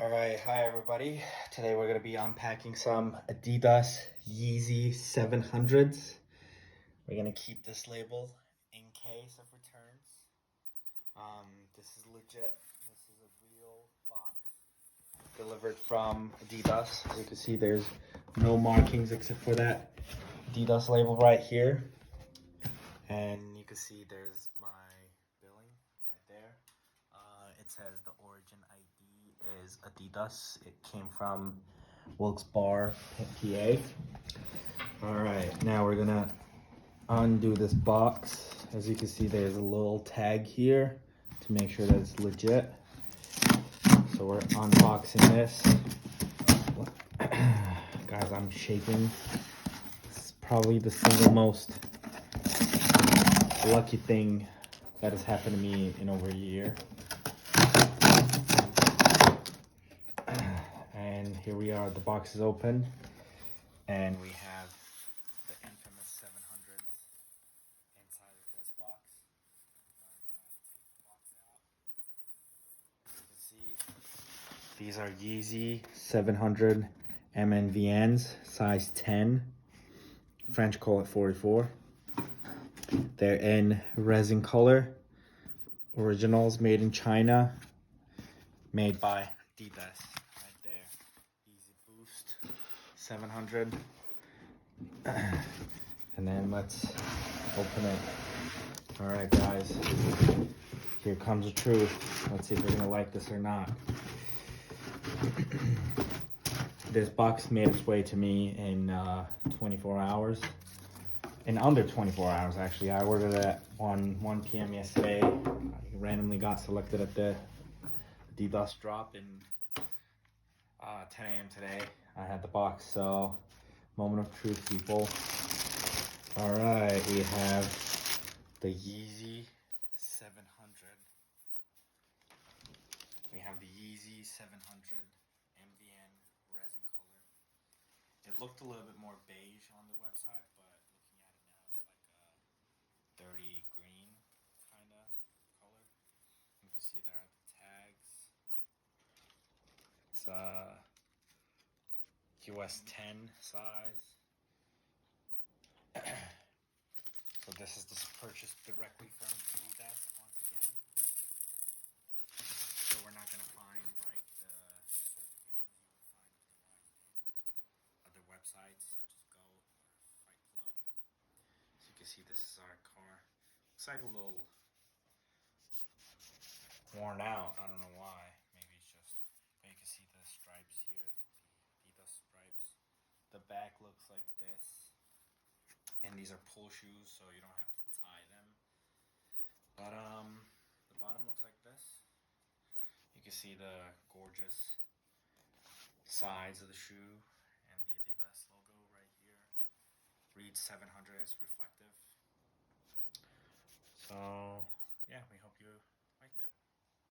Alright, hi everybody. Today we're going to be unpacking some Adidas Yeezy 700s. We're going to keep this label in case of returns. This is legit. This is a real box delivered from Adidas. As you can see, there's no markings except for that Adidas label right here. And you can see there's my billing right there. It says the origin ID is Adidas. It came from Wilkes-Barre, PA. Alright, now we're gonna undo this box. As you can see, there's a little tag here to make sure that it's legit. So we're unboxing this. Guys, I'm shaking. This is probably the single most lucky thing that has happened to me in over a year. And here we are, the box is open, and we have the infamous 700s inside of this box. I'm gonna take the box out. You can see these are Yeezy 700 mnvns, size 10. French call it 44. They're in resin color. Originals made in China. Made by Adidas. Right there. Yeezy Boost 700. And then let's open it. Alright guys. Here comes the truth. Let's see if we're gonna like this or not. This box made its way to me in 24 hours. In under 24 hours, actually. I ordered it at 1 p.m. yesterday. I randomly got selected at the Adidas drop in 10 a.m. today. I had the box, so moment of truth, people. Alright, we have the Yeezy 700. We have the Yeezy 700 mvn resin color. It looked a little bit more beige on the website, but looking at it now, it's like a dirty green kind of color. You can see there are the tags. It's US 10 size. So this is purchased directly from Adidas once again. So we're not gonna find like the certifications you would find otherwise in other websites such as Goat or Fight Club. So you can see this is our car. Looks like a little worn out. I don't know why. Maybe it's just. But you can see the stripes here, the Adidas stripes. The back looks like this. And these are pull shoes, so you don't have to tie them. But the bottom looks like this. You can see the gorgeous sides of the shoe and the Adidas logo right here. Reads 700 is reflective. So yeah, we hope you liked it.